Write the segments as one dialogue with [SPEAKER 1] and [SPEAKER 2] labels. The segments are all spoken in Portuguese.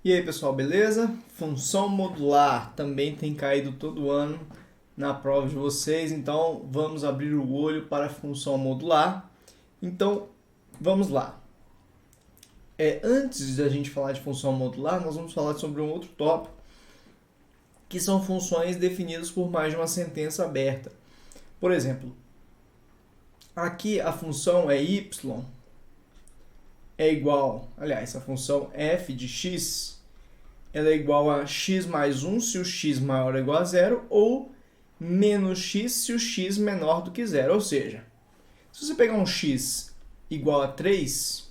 [SPEAKER 1] E aí, pessoal, beleza? Função modular também tem caído todo ano na prova de vocês, então vamos abrir o olho para a função modular. Então, vamos lá. Antes da gente falar de função modular, nós vamos falar sobre um outro tópico, que são funções definidas por mais de uma sentença aberta. Por exemplo, aqui a função é y é igual, aliás, a função f de x ela é igual a x mais 1 se o x maior ou igual a zero, ou menos x se o x menor do que zero. Ou seja, se você pegar um x igual a 3,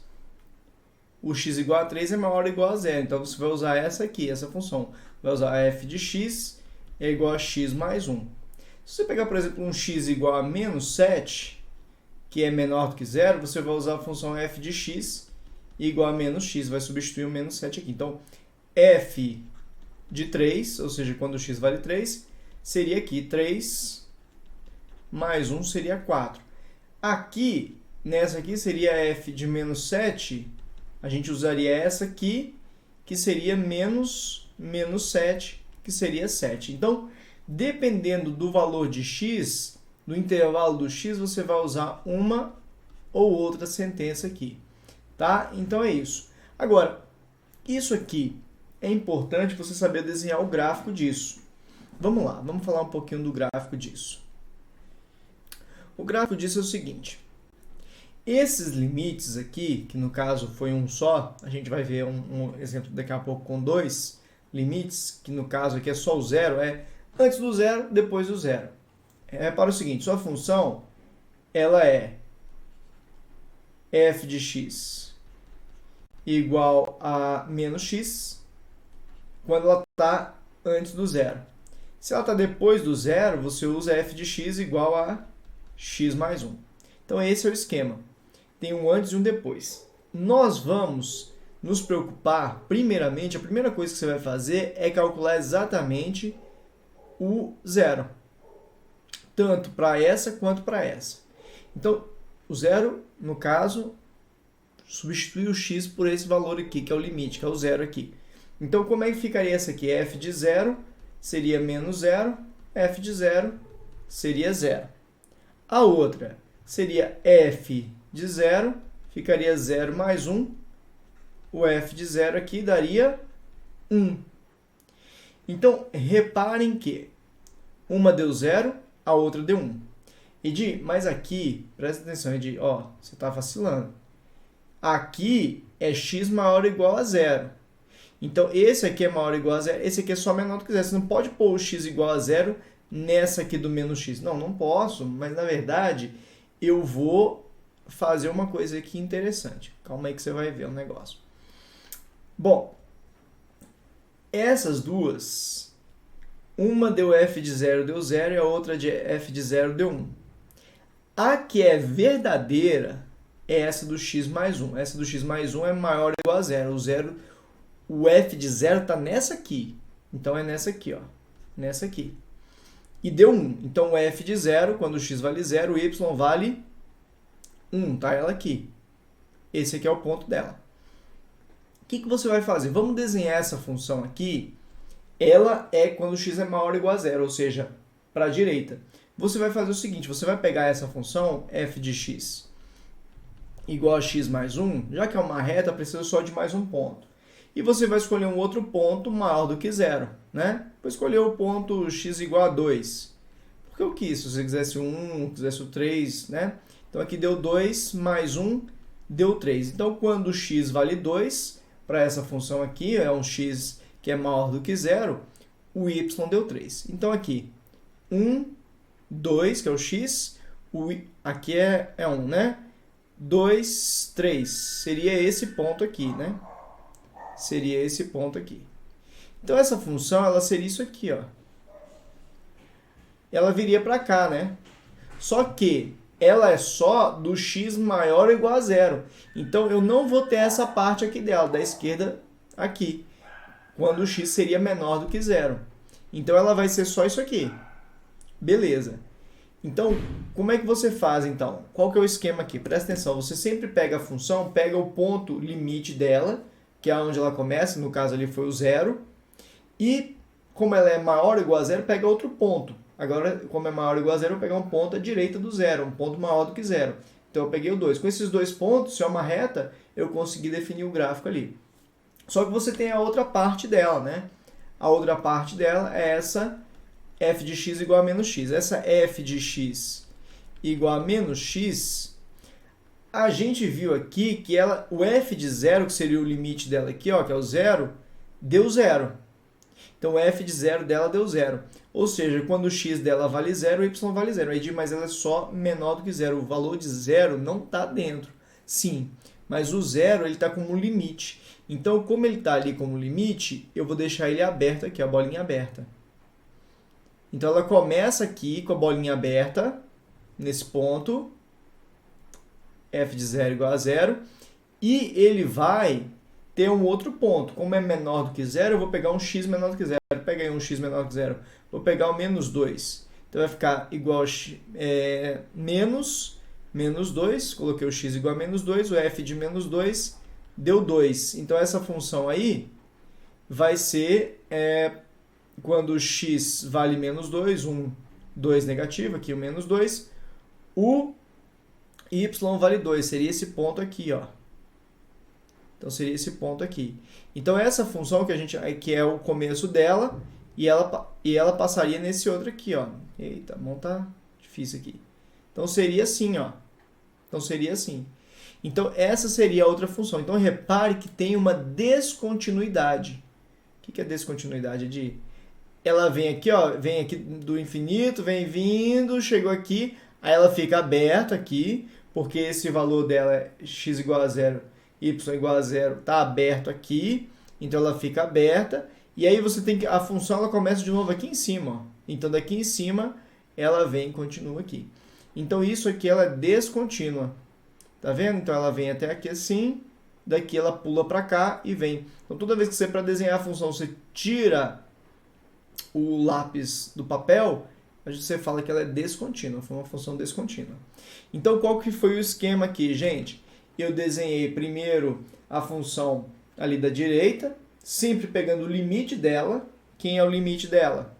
[SPEAKER 1] o x igual a 3 é maior ou igual a zero. Então, você vai usar essa aqui, essa função. Vai usar f de x é igual a x mais 1. Se você pegar, por exemplo, um x igual a menos 7, que é menor do que zero, você vai usar a função f de x igual a menos x, vai substituir o menos 7 aqui. Então, f de 3, ou seja, quando o x vale 3, seria aqui 3 mais 1 seria 4. Aqui, nessa aqui, seria f de menos 7, a gente usaria essa aqui, que seria menos 7, que seria 7. Então, dependendo do valor de x, do intervalo do x, você vai usar uma ou outra sentença aqui. Tá? Então é isso. Agora, isso aqui é importante você saber desenhar o gráfico disso. Vamos lá, vamos falar um pouquinho do gráfico disso. O gráfico disso é o seguinte. Esses limites aqui, que no caso foi um só, a gente vai ver um exemplo daqui a pouco com dois limites, que no caso aqui é só o zero, é antes do zero, depois do zero. É para o seguinte, sua função, ela é f de x igual a menos x, quando ela está antes do zero. Se ela está depois do zero, você usa f de x igual a x mais 1. Então, esse é o esquema. Tem um antes e um depois. Nós vamos nos preocupar, primeiramente, a primeira coisa que você vai fazer é calcular exatamente o zero. Tanto para essa quanto para essa. Então, o zero, no caso, substitui o x por esse valor aqui, que é o limite, que é o zero aqui. Então, como é que ficaria essa aqui? f de 0 seria menos 0, f de 0 seria 0. A outra seria f de 0, ficaria 0 mais 1. O f de 0 aqui daria 1. Então, reparem que uma deu 0, a outra deu 1. Edi, mas aqui, presta atenção, Edi, ó, você está vacilando. Aqui é x maior ou igual a 0. Então, esse aqui é maior ou igual a 0, esse aqui é só menor do que 0. Você não pode pôr o x igual a 0 nessa aqui do menos x. Não, não posso, mas na verdade eu vou fazer uma coisa aqui interessante. Calma aí que você vai ver o negócio. Bom, essas duas, uma deu f de 0 deu 0 e a outra de f de 0 deu 1. A que é verdadeira é essa do x mais 1. Essa do x mais 1 é maior ou igual a 0. O f de 0 está nessa aqui. Então, é nessa aqui, ó. Nessa aqui. E deu 1. Então, o f de 0, quando o x vale 0, o y vale 1. Tá ela aqui. Esse aqui é o ponto dela. O que você vai fazer? Vamos desenhar essa função aqui. Ela é quando o x é maior ou igual a 0, ou seja, para a direita. Você vai fazer o seguinte, você vai pegar essa função, f de x igual a x mais 1, já que é uma reta, precisa só de mais um ponto. E você vai escolher um outro ponto maior do que 0, né? Vou escolher o ponto x igual a 2. Porque eu quis, se você quisesse o 1, quisesse o 3, né? Então, aqui deu 2 mais 1, deu 3. Então, quando o x vale 2, para essa função aqui, é um x que é maior do que 0, o y deu 3. Então, aqui, 1, 2, que é o x, aqui é 1, né? 2, 3, seria esse ponto aqui, né? Seria esse ponto aqui. Então, essa função, ela seria isso aqui, ó. Ela viria para cá, né? Só que ela é só do x maior ou igual a 0. Então, eu não vou ter essa parte aqui dela, da esquerda aqui, quando o x seria menor do que 0. Então, ela vai ser só isso aqui. Beleza. Então, como é que você faz, então? Qual que é o esquema aqui? Presta atenção, você sempre pega a função, pega o ponto limite dela, que é onde ela começa, no caso ali foi o 0, e como ela é maior ou igual a 0, pega outro ponto. Agora, como é maior ou igual a 0, eu vou pegar um ponto à direita do 0, um ponto maior do que 0. Então eu peguei o 2. Com esses dois pontos, se é uma reta, eu consegui definir o gráfico ali. Só que você tem a outra parte dela, né? A outra parte dela é essa f de x igual a menos x. Essa f de x igual a menos x, a gente viu aqui que o f de 0, que seria o limite dela aqui, ó, que é o 0, deu 0. Então, o f de 0 dela deu 0. Ou seja, quando o x dela vale 0, o y vale 0. Aí, mas ela é só menor do que 0. O valor de 0 não está dentro. Sim, mas o 0 está como limite. Então, como ele está ali como limite, eu vou deixar ele aberto aqui, a bolinha aberta. Então, ela começa aqui com a bolinha aberta, nesse ponto, f de 0 igual a 0, e ele vai ter um outro ponto. Como é menor do que 0, eu vou pegar um x menor do que 0. Peguei um x menor do que 0. Vou pegar o menos 2. Então, vai ficar igual a menos 2. Coloquei o x igual a menos 2. O f de menos 2 deu 2. Então, essa função aí vai ser quando o x vale menos 2, 2 negativo, aqui o menos 2, o y vale 2, seria esse ponto aqui, ó. Então, seria esse ponto aqui. Então, essa função que é o começo dela, e ela passaria nesse outro aqui, ó. Eita, a mão tá difícil aqui. Então, seria assim, ó. Então, seria assim. Então, essa seria a outra função. Então, repare que tem uma descontinuidade. O que é descontinuidade, Edi? Ela vem aqui, ó, vem aqui do infinito, vem vindo, chegou aqui, aí ela fica aberta aqui, porque esse valor dela é x igual a 0, y igual a 0, está aberto aqui, então ela fica aberta, e aí você tem que, a função ela começa de novo aqui em cima, ó. Então daqui em cima ela vem e continua aqui. Então isso aqui ela é descontínua, tá vendo? Então ela vem até aqui assim, daqui ela pula para cá e vem. Então toda vez que você, para desenhar a função, você tira o lápis do papel, você fala que ela é descontínua, foi uma função descontínua. Então, qual que foi o esquema aqui, gente? Eu desenhei primeiro a função ali da direita, sempre pegando o limite dela. Quem é o limite dela?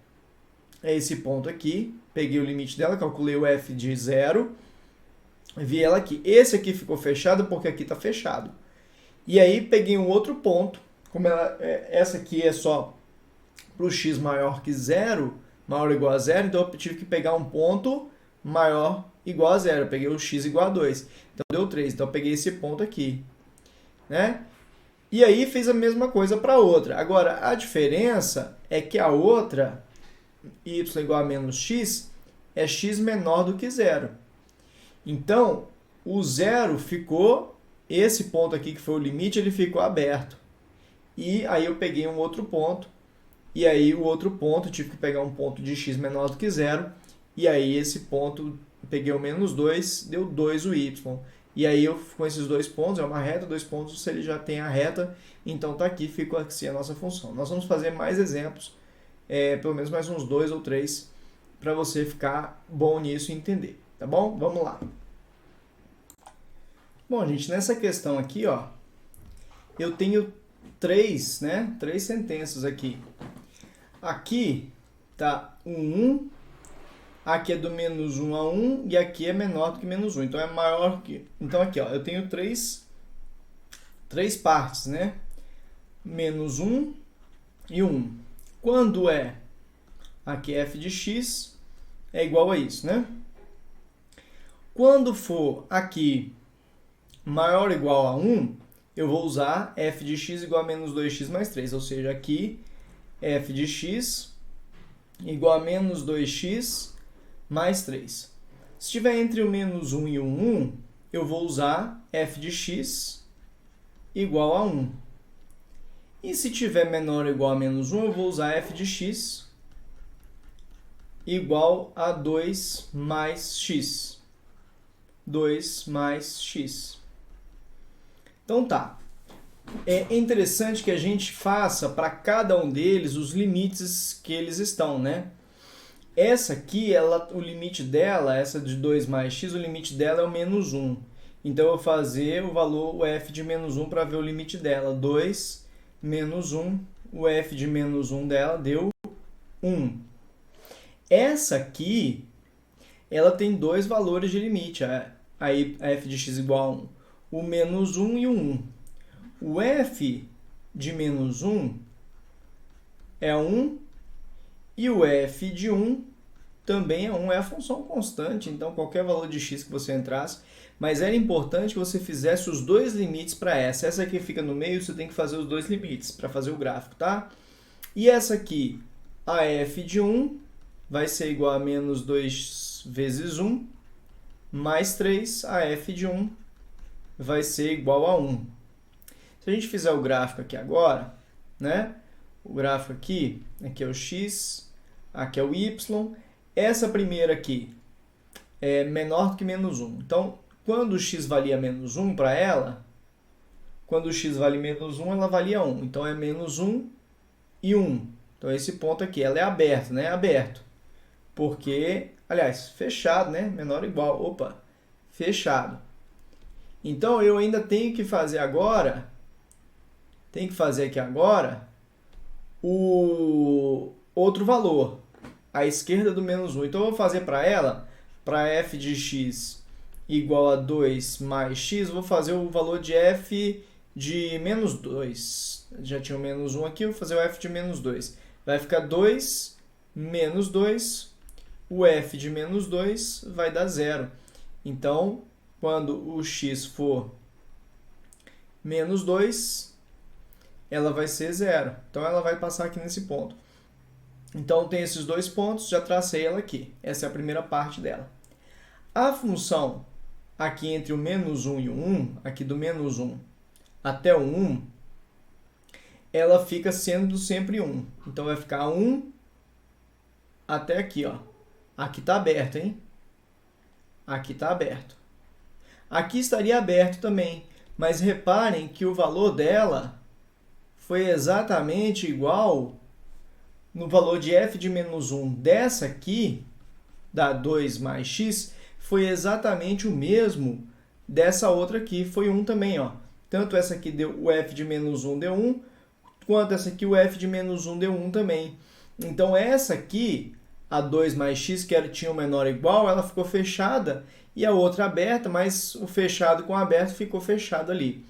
[SPEAKER 1] É esse ponto aqui. Peguei o limite dela, calculei o f de 0, vi ela aqui. Esse aqui ficou fechado porque aqui está fechado. E aí, peguei um outro ponto. Como essa aqui é só para o x maior que 0, maior ou igual a 0, então eu tive que pegar um ponto maior igual a 0. Eu peguei o x igual a 2. Então deu 3. Então eu peguei esse ponto aqui, né? E aí fiz a mesma coisa para a outra. Agora, a diferença é que a outra, y igual a menos x, é x menor do que 0. Então, o 0 ficou, esse ponto aqui que foi o limite, ele ficou aberto. E aí eu peguei um outro ponto, e aí o outro ponto, eu tive que pegar um ponto de x menor do que 0, e aí esse ponto, peguei o menos 2, deu 2 o y. E aí eu, com esses dois pontos, é uma reta, 2 pontos, se ele já tem a reta, então tá aqui, ficou assim a nossa função. Nós vamos fazer mais exemplos, pelo menos mais uns 2 ou 3, para você ficar bom nisso e entender, tá bom? Vamos lá. Bom, gente, nessa questão aqui, ó, eu tenho três sentenças aqui. Aqui tá um 1, aqui é do menos 1 a 1 e aqui é menor do que menos 1. Então é maior que... Então aqui, ó, eu tenho três partes, né? Menos 1 e 1. Quando aqui f de x é igual a isso, né? Quando for aqui maior ou igual a 1, eu vou usar f de x igual a menos 2x mais 3. Ou seja, aqui f de x igual a menos 2x mais 3. Se estiver entre o menos 1 e o 1, eu vou usar f de x igual a 1. E se tiver menor ou igual a menos 1, eu vou usar f de x igual a 2 mais x. 2 mais x. Então tá. É interessante que a gente faça para cada um deles os limites que eles estão, né? Essa aqui, o limite dela, essa de 2 mais x, o limite dela é o menos 1. Então, eu vou fazer o valor, o f de menos 1 para ver o limite dela. 2 menos 1, o f de menos 1 dela deu 1. Essa aqui, ela tem dois valores de limite, a f de x igual a 1. O menos 1 e o 1. O f de menos 1 é 1 e o f de 1 também é 1. É a função constante, então qualquer valor de x que você entrasse. Mas era importante que você fizesse os dois limites para essa. Essa aqui fica no meio, você tem que fazer os dois limites para fazer o gráfico, tá? E essa aqui, a f de 1 vai ser igual a menos 2 vezes 1, mais 3, a f de 1 vai ser igual a 1. Se a gente fizer o gráfico aqui agora, né? O gráfico aqui é o x, aqui é o y. Essa primeira aqui é menor do que menos 1. Então, quando o x valia menos 1 para ela, quando o x vale menos 1, ela valia 1. Então, é menos 1 e 1. Então, esse ponto aqui, ela é aberto, né? Aberto. Porque, aliás, fechado, né? Menor ou igual. Opa, fechado. Então, eu ainda tenho que fazer agora, aqui agora, o outro valor, à esquerda do menos 1. Então, eu vou fazer para ela, para f de x igual a 2 mais x, vou fazer o valor de f de menos 2. Já tinha o menos 1 aqui, vou fazer o f de menos 2. Vai ficar 2 menos 2, o f de menos 2 vai dar 0. Então, quando o x for menos 2, ela vai ser 0. Então, ela vai passar aqui nesse ponto. Então, tem esses dois pontos, já tracei ela aqui. Essa é a primeira parte dela. A função aqui entre o menos 1 e o 1, aqui do menos 1 até o 1, ela fica sendo sempre 1. Então, vai ficar 1 até aqui, ó. Aqui está aberto, hein? Aqui está aberto. Aqui estaria aberto também, mas reparem que o valor dela foi exatamente igual no valor de f de menos 1 dessa aqui, da 2 mais x, foi exatamente o mesmo dessa outra aqui, foi 1 também, ó. Tanto essa aqui deu o f de menos 1 deu 1, quanto essa aqui o f de menos 1 deu 1 também. Então, essa aqui, a 2 mais x, que tinha o menor ou igual, ela ficou fechada, e a outra aberta, mas o fechado com o aberto ficou fechado ali.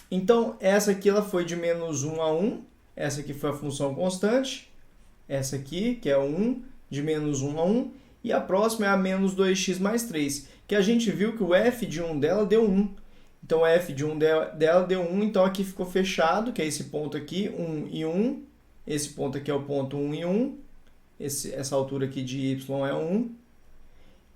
[SPEAKER 1] Então, essa aqui ela foi de menos 1 a 1, essa aqui foi a função constante, essa aqui, que é 1, de menos 1 a 1, e a próxima é a menos 2x mais 3, que a gente viu que o f de 1 dela deu 1. Então, o f de 1 dela deu 1, então aqui ficou fechado, que é esse ponto aqui, 1 e 1. Esse ponto aqui é o ponto 1 e 1. Essa altura aqui de y é 1.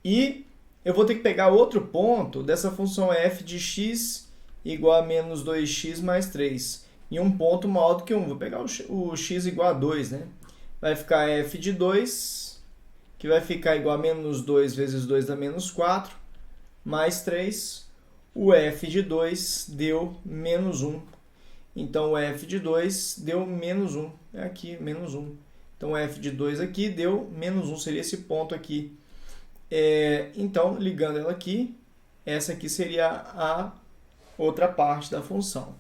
[SPEAKER 1] E eu vou ter que pegar outro ponto dessa função f de x igual a menos 2x mais 3. E um ponto maior do que 1. Vou pegar o x igual a 2, né? Vai ficar f de 2, que vai ficar igual a menos 2 vezes 2 dá menos 4, mais 3. O f de 2 deu menos 1. Então, o f de 2 deu menos 1. É aqui, menos 1. Então, o f de 2 aqui deu menos 1. Seria esse ponto aqui. Então, ligando ela aqui, essa aqui seria a outra parte da função.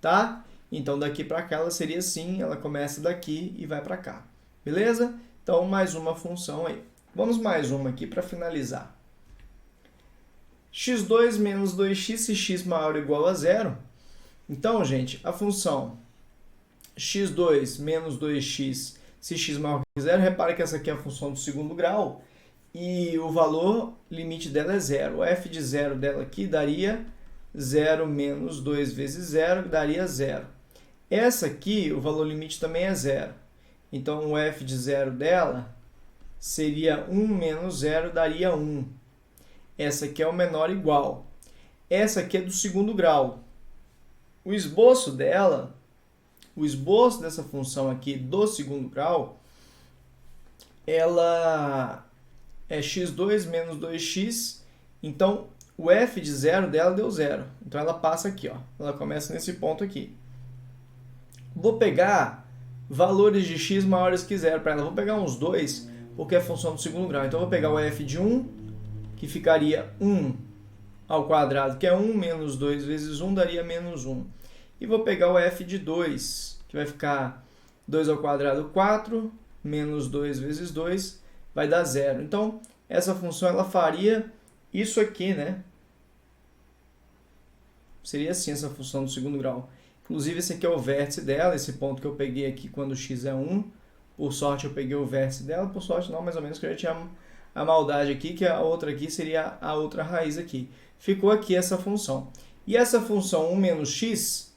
[SPEAKER 1] Tá? Então, daqui para cá, ela seria assim. Ela começa daqui e vai para cá. Beleza? Então, mais uma função aí. Vamos mais uma aqui para finalizar. x2 menos 2x se x maior ou igual a 0. Então, gente, a função x2 menos 2x se x maior que 0, repara que essa aqui é a função do segundo grau e o valor limite dela é 0. O f de 0 dela aqui daria 0 menos 2 vezes 0, que daria 0. Essa aqui, o valor limite também é 0. Então, o f de 0 dela seria 1 menos 0, daria 1. Essa aqui é o menor igual. Essa aqui é do segundo grau. O esboço dela, o esboço dessa função aqui do segundo grau, ela é x2 menos 2x. Então, o f de 0 dela deu 0. Então, ela passa aqui, ó. Ela começa nesse ponto aqui. Vou pegar valores de x maiores que 0 para ela. Vou pegar uns 2, porque é função do segundo grau. Então, eu vou pegar o f de 1, que ficaria 1 ao quadrado, que é 1 menos 2 vezes 1, daria menos 1. E vou pegar o f de 2, que vai ficar 2 ao quadrado, 4, menos 2 vezes 2, vai dar 0. Então, essa função ela faria isso aqui, né? Seria assim essa função do segundo grau. Inclusive, esse aqui é o vértice dela, esse ponto que eu peguei aqui quando x é 1. Por sorte, eu peguei o vértice dela. Por sorte, não, mais ou menos, que eu já tinha a maldade aqui, que a outra aqui seria a outra raiz aqui. Ficou aqui essa função. E essa função 1 menos x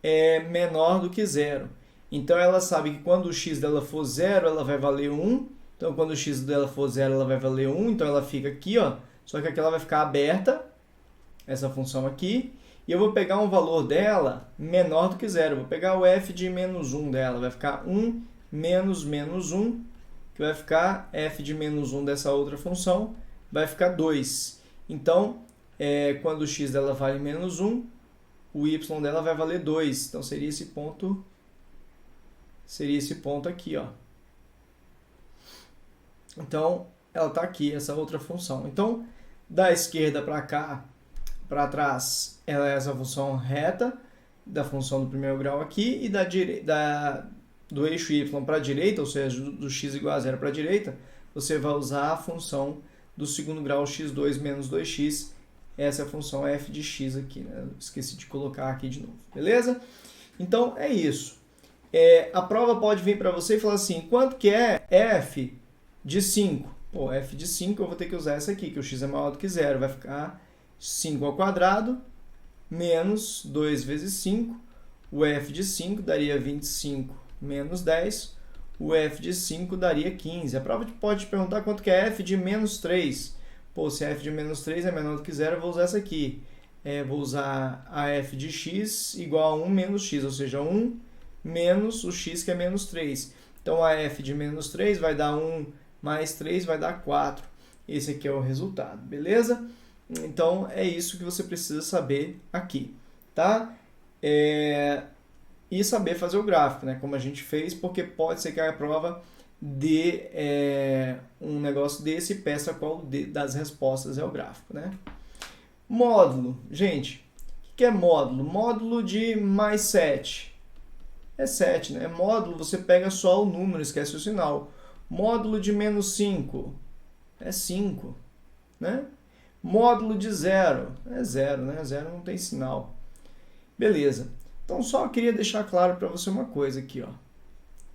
[SPEAKER 1] é menor do que 0. Então, ela sabe que quando o x dela for 0, ela vai valer 1. Então, quando o x dela for 0, ela vai valer 1. Então, ela fica aqui, ó. Só que aqui ela vai ficar aberta, essa função aqui. E eu vou pegar um valor dela menor do que 0. Vou pegar o f de menos 1 dela. Vai ficar 1 menos menos 1, que vai ficar f de menos 1 dessa outra função, vai ficar 2. Então, quando o x dela vale menos 1, o y dela vai valer 2. Então, seria esse ponto aqui, ó. Então, ela está aqui, essa outra função. Então, da esquerda para cá, para trás, ela é essa função reta da função do primeiro grau aqui, e do eixo y para a direita, ou seja, do x igual a 0 para a direita, você vai usar a função do segundo grau x2 menos 2x. Essa é a função f de x aqui, né? Esqueci de colocar aqui de novo, beleza? Então, é isso. A prova pode vir para você e falar assim, quanto que é f de 5? Pô, f de 5 eu vou ter que usar essa aqui, que o x é maior do que 0. Vai ficar 5 ao quadrado menos 2 vezes 5. O f de 5 daria 25 menos 10. O f de 5 daria 15. A prova pode te perguntar quanto que é f de menos 3. Pô, se f de menos 3 é menor do que 0, eu vou usar essa aqui. Vou usar a f de x igual a 1 menos x, ou seja, 1 menos o x, que é menos 3. Então, a f de menos 3 vai dar 1 mais 3, vai dar 4. Esse aqui é o resultado, beleza? Então, é isso que você precisa saber aqui, tá? E saber fazer o gráfico, né? Como a gente fez, porque pode ser que a prova dê um negócio desse e peça qual das respostas é o gráfico, né? Módulo. Gente, o que é módulo? Módulo de mais 7. É 7, né? Módulo, você pega só o número, esquece o sinal. Módulo de menos 5 é 5, né? Módulo de 0 é 0, né? 0 não tem sinal. Beleza. Então, só queria deixar claro para você uma coisa aqui, ó.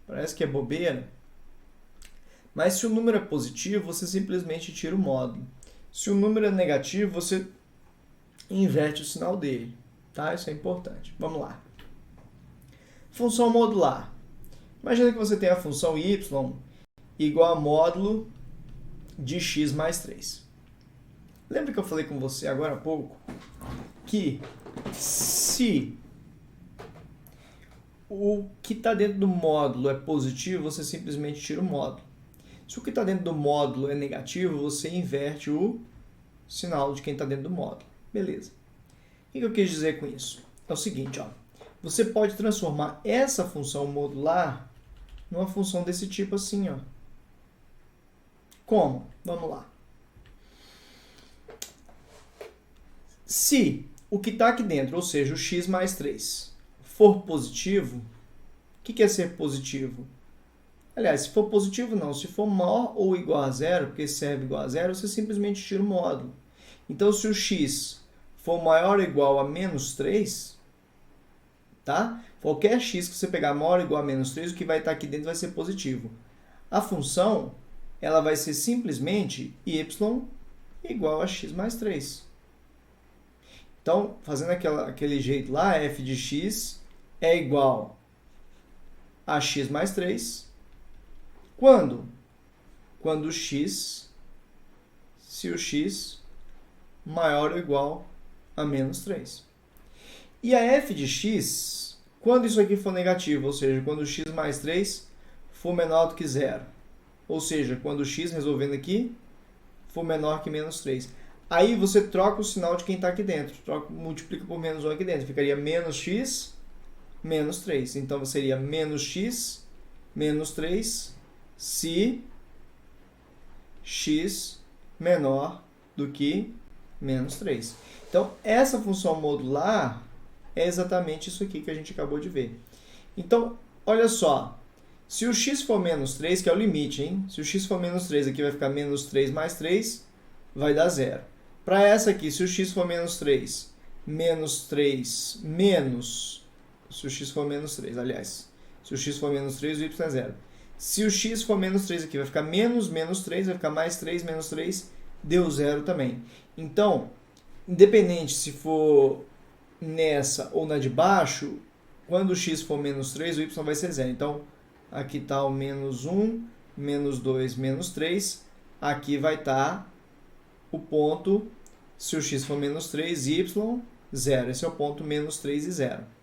[SPEAKER 1] Parece que é bobeira, mas se o número é positivo, você simplesmente tira o módulo. Se o número é negativo, você inverte o sinal dele, tá? Isso é importante. Vamos lá. Função modular. Imagina que você tem a função y igual a módulo de x mais 3. Lembra que eu falei com você agora há pouco que se o que está dentro do módulo é positivo, você simplesmente tira o módulo. Se o que está dentro do módulo é negativo, você inverte o sinal de quem está dentro do módulo. Beleza. O que eu quis dizer com isso? É o seguinte, ó. Você pode transformar essa função modular numa função desse tipo assim, ó. Como? Vamos lá. Se o que está aqui dentro, ou seja, o x mais 3, for positivo, o que é ser positivo? Aliás, se for positivo não, se for maior ou igual a 0, porque serve igual a 0, você simplesmente tira o módulo. Então, se o x for maior ou igual a menos 3, tá? Qualquer x que você pegar maior ou igual a menos 3, o que vai estar aqui dentro vai ser positivo. A função, ela vai ser simplesmente y igual a x mais 3. Então, fazendo aquele jeito lá, f de x é igual a x mais 3. Quando? Quando se o x maior ou igual a menos 3. E a f de x, quando isso aqui for negativo, ou seja, quando o x mais 3 for menor do que 0. Ou seja, quando o x, resolvendo aqui, for menor que menos 3. Aí você troca o sinal de quem está aqui dentro. Multiplica por menos 1 aqui dentro. Ficaria menos x, menos 3. Então, seria menos x, menos 3, se x menor do que menos 3. Então, essa função modular é exatamente isso aqui que a gente acabou de ver. Então, olha só, se o x for menos 3, que é o limite, hein? Se o x for menos 3, aqui vai ficar menos 3 mais 3, vai dar 0. Para essa aqui, se o x for menos 3, menos 3 menos... Se o x for menos 3, aliás. Se o x for menos 3, o y é 0. Se o x for menos 3 aqui, vai ficar menos 3, vai ficar mais 3, menos 3, deu 0 também. Então, independente se for nessa ou na de baixo, quando o x for menos 3, o y vai ser 0. Então, aqui está o menos 1, menos 2, menos 3. Aqui vai estar o ponto, se o x for menos 3, y, 0. Esse é o ponto menos 3 e 0.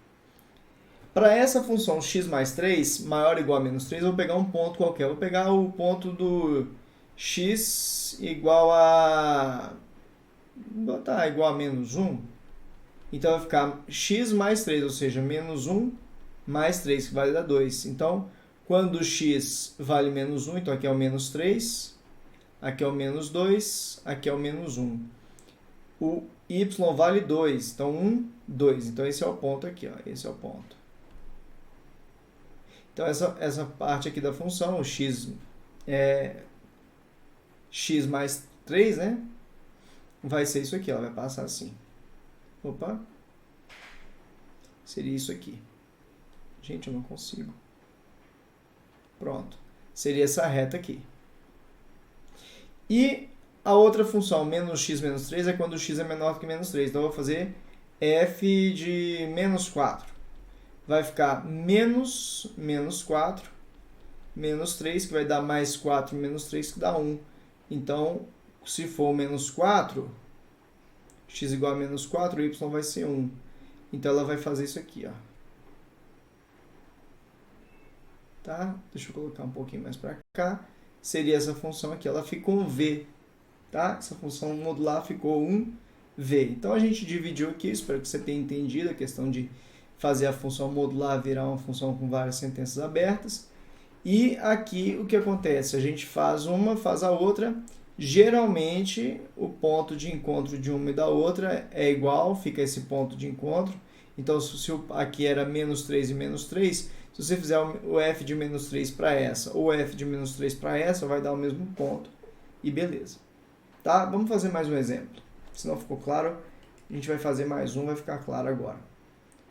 [SPEAKER 1] Para essa função x mais 3, maior ou igual a menos 3, eu vou pegar um ponto qualquer. Eu vou pegar o ponto do x igual a... Vou botar igual a menos 1. Então, vai ficar x mais 3, ou seja, menos 1 mais 3, que vai dar 2. Então, quando o x vale menos 1, então aqui é o menos 3, aqui é o menos 2, aqui é o menos 1. O y vale 2, então 1, 2. Então, esse é o ponto aqui, ó. Esse é o ponto. Então, essa parte aqui da função, o x é x mais 3, né? Vai ser isso aqui, ela vai passar assim. Opa! Seria isso aqui. Gente, eu não consigo. Pronto. Seria essa reta aqui. E a outra função, menos x menos 3, é quando o x é menor que menos 3. Então, eu vou fazer f de menos 4. Vai ficar menos 4, menos 3, que vai dar mais 4, menos 3, que dá 1. Então, se for menos 4, x igual a menos 4, o y vai ser 1. Então, ela vai fazer isso aqui, ó. Tá? Deixa eu colocar um pouquinho mais para cá. Seria essa função aqui, ela ficou um v. Tá? Essa função modular ficou um v. Então, a gente dividiu aqui, espero que você tenha entendido a questão de fazer a função modular virar uma função com várias sentenças abertas. E aqui o que acontece? A gente faz uma, faz a outra. Geralmente, o ponto de encontro de uma e da outra é igual, fica esse ponto de encontro. Então, se aqui era menos 3 e menos 3, se você fizer o f de menos 3 para essa ou o f de menos 3 para essa, vai dar o mesmo ponto. E beleza. Tá? Vamos fazer mais um exemplo. Se não ficou claro, a gente vai fazer mais um, vai ficar claro agora.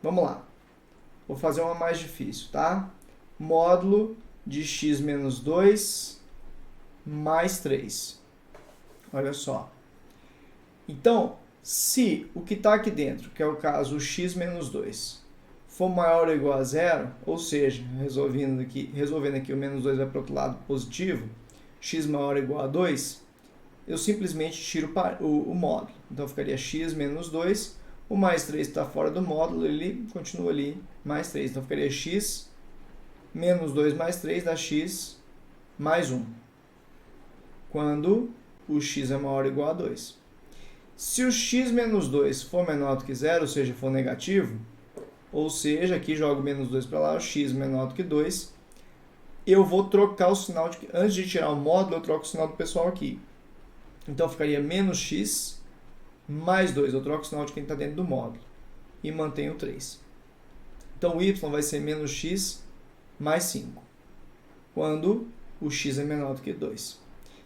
[SPEAKER 1] Vamos lá. Vou fazer uma mais difícil, tá? Módulo de x menos 2 mais 3. Olha só. Então, se o que está aqui dentro, que é o caso o x menos 2, for maior ou igual a 0, ou seja, resolvendo aqui o menos 2 vai para o outro lado positivo, x maior ou igual a 2, eu simplesmente tiro o módulo. Então, ficaria x menos 2, o mais 3 está fora do módulo, ele continua ali, mais 3. Então, ficaria x menos 2 mais 3 dá x mais 1. Quando o x é maior ou igual a 2. Se o x menos 2 for menor do que 0, ou seja, for negativo, ou seja, aqui jogo menos 2 para lá, o x menor do que 2, eu vou trocar o sinal, antes de tirar o módulo, eu troco o sinal do pessoal aqui. Então, ficaria menos x mais 2, eu troco o sinal de quem está dentro do módulo. E mantenho 3. Então, o y vai ser menos x mais 5. Quando o x é menor do que 2.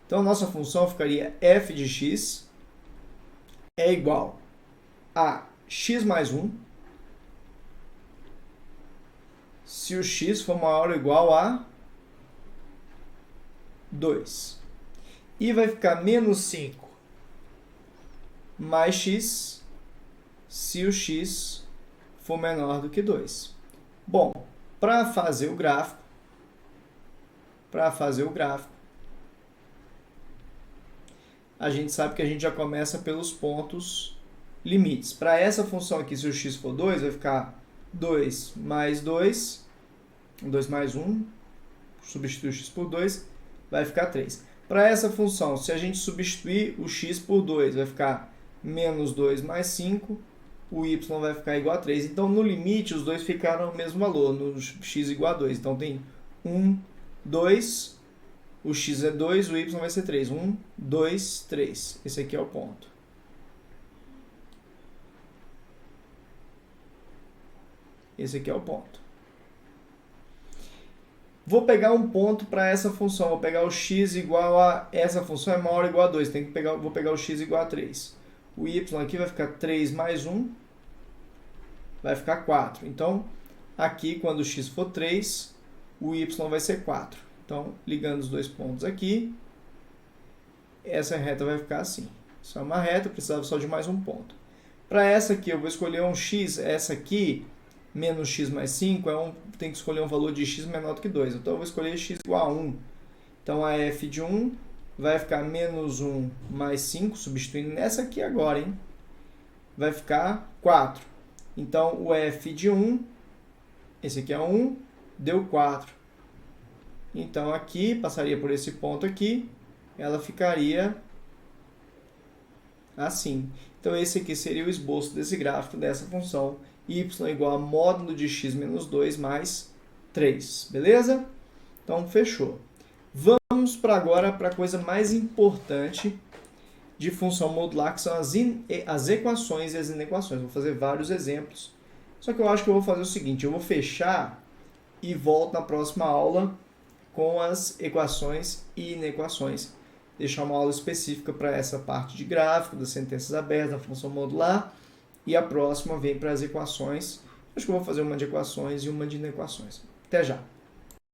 [SPEAKER 1] Então, a nossa função ficaria f de x é igual a x mais 1 se o x for maior ou igual a 2. E vai ficar menos 5 mais x se o x for menor do que 2. Bom, para fazer o gráfico, a gente sabe que a gente já começa pelos pontos limites. Para essa função aqui, se o x for 2, vai ficar 2 mais 2, 2 mais 1, substitui o x por 2, vai ficar 3. Para essa função, se a gente substituir o x por 2, vai ficar menos 2 mais 5, o y vai ficar igual a 3. Então, no limite, os dois ficaram o mesmo valor, no x igual a 2. Então, tem 1, 2, o x é 2, o y vai ser 3. 1, 2, 3. Esse aqui é o ponto. Esse aqui é o ponto. Vou pegar um ponto para essa função. Vou pegar o x igual a... Essa função é maior ou igual a 2. Vou pegar o x igual a 3. O y aqui vai ficar 3 mais 1. Vai ficar 4. Então, aqui, quando o x for 3, o y vai ser 4. Então, ligando os dois pontos aqui, essa reta vai ficar assim. Isso é uma reta, eu precisava só de mais um ponto. Para essa aqui, eu vou escolher um x. Essa aqui, menos x mais 5, tem que escolher um valor de x menor do que 2. Então, eu vou escolher x igual a 1. Então, a f de 1 vai ficar menos 1 mais 5, substituindo nessa aqui agora, hein? Vai ficar 4. Então, o f de 1, esse aqui é 1, deu 4. Então, aqui, passaria por esse ponto aqui, ela ficaria assim. Então, esse aqui seria o esboço desse gráfico, dessa função y igual a módulo de x menos 2 mais 3. Beleza? Então, fechou. Vamos agora para a coisa mais importante de função modular, que são as equações e as inequações. Vou fazer vários exemplos. Só que eu acho que eu vou fazer o seguinte, eu vou fechar e volto na próxima aula com as equações e inequações. Deixar uma aula específica para essa parte de gráfico, das sentenças abertas, da função modular. E a próxima vem para as equações. Acho que eu vou fazer uma de equações e uma de inequações. Até já!